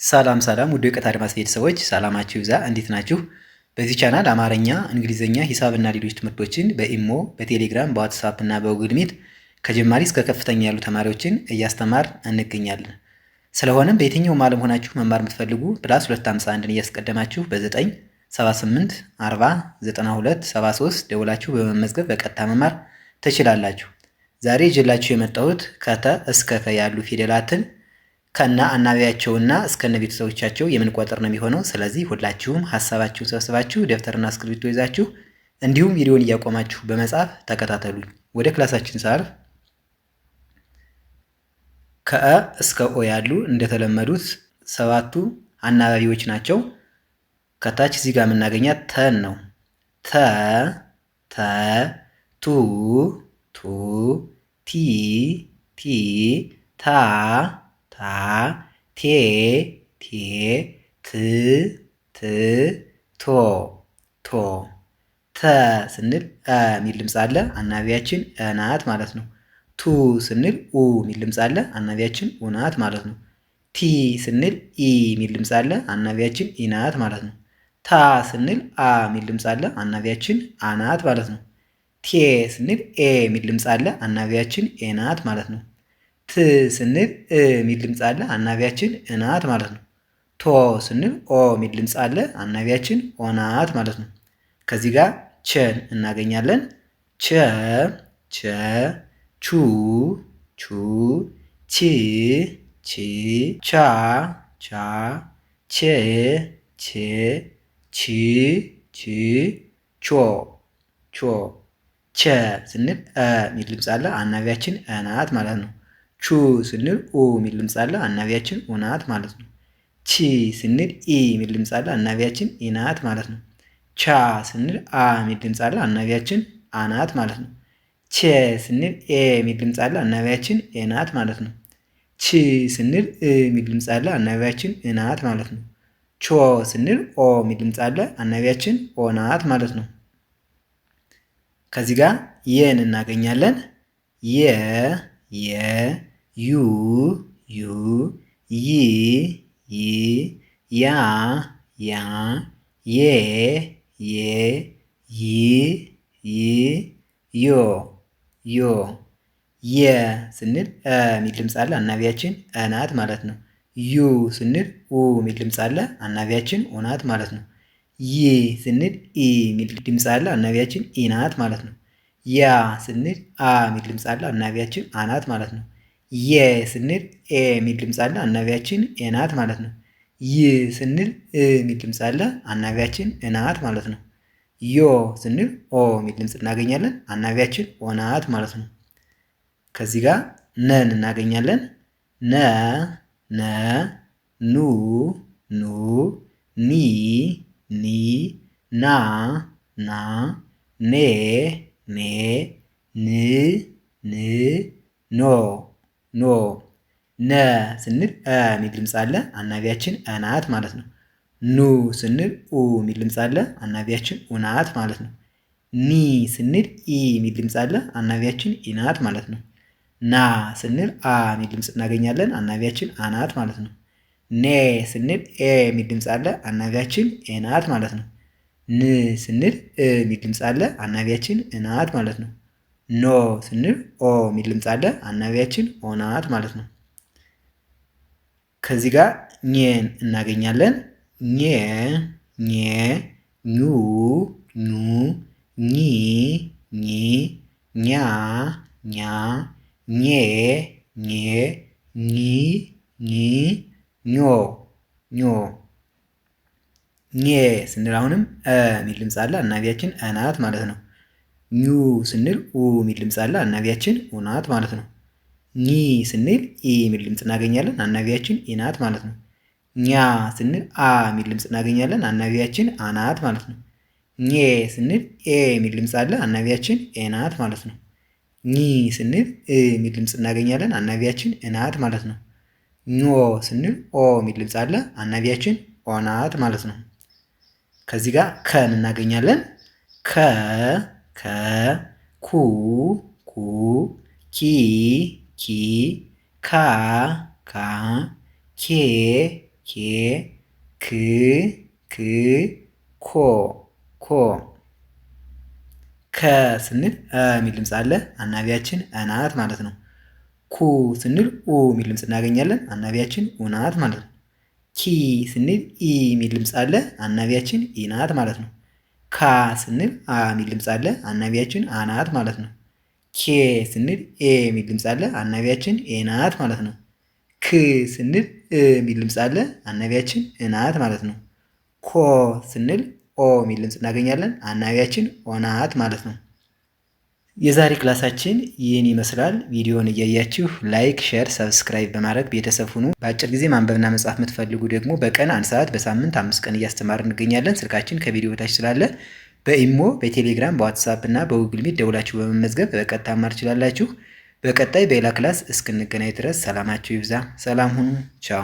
ሰላም ሰላም ውድ የእውቀት አድማስ ቤተሰቦች ሰላማችሁ ይብዛ። እንዴት ናችሁ? በዚህ ቻናል አማርኛ፣ እንግሊዝኛ፣ ሂሳብና ሌሎች ትምህርቶችን በኢሞ፣ በቴሌግራም፣ በዋትሳፕ እና በጉግል ሚት ከጀማሪ እስከ ከፍተኛ ያሉ ተማሪዎችን እያስተማር እንገኛለን። ስለሆነም በየትኛውም ዓለም ሆናችሁ መማር የምትፈልጉ +251ን እያስቀደማችሁ በ9 78 40 92 73 ደውላችሁ በመመዝገብ በቀጥታ መማር ትችላላችሁ። ዛሬ ይዤላችሁ የመጣሁት ከተ እስከ ከ ያሉ ፊደላትን ከነ አናባቢያቸውና እስከነ ቤተሰቦቻቸው የምንቆጥር ነው የሚሆነው። ስለዚህ ሁላችሁም ሀሳባችሁን ሰብስባችሁ ደብተርና እስክሪብቶ ይዛችሁ እንዲሁም ቪዲዮን እያቆማችሁ በመጻፍ ተከታተሉኝ። ወደ ክላሳችን ሳልፍ ከአ እስከ ኦ ያሉ እንደተለመዱት 7ቱ አናባቢዎች ናቸው። ከታች እዚህ ጋር የምናገኛት ተን ነው። ተ ተ ቱ ቱ ቲ ቲ ታ ታ ቴ ቴ ት ት ቶ ቶ ተ ስንል የሚል ድምፅ አለ። አናባቢያችን ናት ማለት ነው። ቱ ስንል ኡ የሚል ድምፅ አለ። አናባቢያችን ኡ ናት ማለት ነው። ቲ ስንል ኢ የሚል ድምፅ አለ። አናባቢያችን ኢ ናት ማለት ነው። ታ ስንል አ የሚል ድምፅ አለ። አናባቢያችን አ ናት ማለት ነው። ቴ ስንል ኤ የሚል ድምፅ አለ። አናባቢያችን ኤ ናት ማለት ነው። ት ስንል የሚል ድምፅ አለ። አናባቢያችን እናት ማለት ነው። ቶ ስንል ኦ የሚል ድምፅ አለ። አናባቢያችን ኦ ናት ማለት ነው። ከዚህ ጋር ቸን እናገኛለን። ቸ ቸ ቹ ቹ ቺ ቺ ቻ ቻ ቼ ቼ ቺ ቺ ቾ ቾ ቸ ስንል የሚል ድምፅ አለ። አናባቢያችን ናት ማለት ነው። ቹ ስንል ኡ የሚል ድምፅ አለ። አናባቢያችን ኡ ናት ማለት ነው። ቺ ስንል ኢ የሚል ድምፅ አለ። አናባቢያችን ኢ ናት ማለት ነው። ቻ ስንል አ የሚል ድምፅ አለ። አናባቢያችን አ ናት ማለት ነው። ቼ ስንል ኤ የሚል ድምፅ አለ። አናባቢያችን ኤ ናት ማለት ነው። ቺ ስንል እ የሚል ድምፅ አለ። አናባቢያችን እ ናት ማለት ነው። ቾ ስንል ኦ የሚል ድምፅ አለ። አናባቢያችን ኦ ናት ማለት ነው። ከዚህ ጋር የን እናገኛለን። የ የ ዩ ዩ ይ ይ ያ ያ የ የ ይ ይ ዮ ዮ የ ስንል የሚል ድምፅ አለ። አናባቢያችን ናት ማለት ነው። ዩ ስንል ኡ የሚል ድምፅ አለ። አናባቢያችን ኡ ናት ማለት ነው። ይ ስንል ኢ የሚል ድምፅ አለ። አናባቢያችን ኢ ናት ማለት ነው። ያ ስንል አ የሚል ድምፅ አለ። አናባቢያችን አ ናት ማለት ነው። የ ስንል ኤ የሚል ድምፅ አለ። አናባቢያችን ኤ ናት ማለት ነው። ይ ስንል እ የሚል ድምፅ አለ። አናባቢያችን እ ናት ማለት ነው። ዮ ስንል ኦ የሚል ድምፅ እናገኛለን። አናባቢያችን ኦ ናት ማለት ነው። ከዚህ ጋር ነን እናገኛለን። ነ ነ ኑ ኑ ኒ ኒ ና ና ኔ ኔ ን ን ኖ ኖ ነ ስንል የሚል ድምፅ አለ። አናባቢያችን ናት ማለት ነው። ኑ ስንል ኡ የሚል ድምፅ አለ። አናባቢያችን ኡ ናት ማለት ነው። ኒ ስንል ኢ የሚል ድምፅ አለ። አናባቢያችን ኢ ናት ማለት ነው። ና ስንል አ የሚል ድምፅ እናገኛለን። አናባቢያችን አ ናት ማለት ነው። ኔ ስንል ኤ የሚል ድምፅ አለ። አናባቢያችን ኤ ናት ማለት ነው። ን ስንል እ የሚል ድምፅ አለ። አናባቢያችን እ ናት ማለት ነው። ኖ ስንል ኦ የሚል ድምፅ አለ። አናባቢያችን ኦ ናት ማለት ነው። ከዚህ ጋር ኘን እናገኛለን። ኘ ኘ ኙ ኙ ኚ ኚ ኛ ኛ ኘ ኘ ኚ ኚ ኞ ኞ ኘ ስንል አሁንም የሚል ድምፅ አለ። አናባቢያችን ናት ማለት ነው። ኙ ስንል ኡ የሚል ድምፅ አለ። አናባቢያችን ኡ ናት ማለት ነው። ኚ ስንል ኢ የሚል ድምፅ እናገኛለን። አናባቢያችን ኢ ናት ማለት ነው። ኛ ስንል አ የሚል ድምፅ እናገኛለን። አናባቢያችን አ ናት ማለት ነው። ኘ ስንል ኤ የሚል ድምፅ አለ። አናባቢያችን ኤ ናት ማለት ነው። ኚ ስንል እ የሚል ድምፅ እናገኛለን። አናባቢያችን እ ናት ማለት ነው። ኞ ስንል ኦ የሚል ድምፅ አለ። አናባቢያችን ኦ ናት ማለት ነው። ከዚህ ጋር ከን እናገኛለን። ከ ከ ኩ ኩ ኪ ኪ ካ ካ ኬ ኬ ክ ክ ኮ ኮ ከ ስንል የሚል ድምፅ አለ። አናባቢያችን ናት ማለት ነው። ኩ ስንል ኡ የሚል ድምፅ እናገኛለን። አናባቢያችን ኡ ናት ማለት ነው። ኪ ስንል ኢ የሚል ድምፅ አለ። አናባቢያችን ኢ ናት ማለት ነው። ካ ስንል አ የሚል ድምፅ አለ። አናባቢያችን አ ናት ማለት ነው። ኬ ስንል ኤ የሚል ድምፅ አለ። አናባቢያችን ኤ ናት ማለት ነው። ክ ስንል እ የሚል ድምፅ አለ። አናባቢያችን እ ናት ማለት ነው። ኮ ስንል ኦ የሚል ድምፅ እናገኛለን። አናባቢያችን ኦ ናት ማለት ነው። የዛሬ ክላሳችን ይህን ይመስላል። ቪዲዮውን እያያችሁ ላይክ፣ ሼር፣ ሰብስክራይብ በማድረግ ቤተሰብ ሁኑ። በአጭር ጊዜ ማንበብና መጻፍ የምትፈልጉ ደግሞ በቀን 1 ሰዓት በሳምንት 5 ቀን እያስተማር እንገኛለን። ስልካችን ከቪዲዮ በታች ስላለ በኢሞ፣ በቴሌግራም፣ በዋትሳፕ እና በጉግል ሚት ደውላችሁ በመመዝገብ በቀጥታ መማር ትችላላችሁ። በቀጣይ በሌላ ክላስ እስክንገናኝ ድረስ ሰላማችሁ ይብዛ። ሰላም ሁኑ። ቻው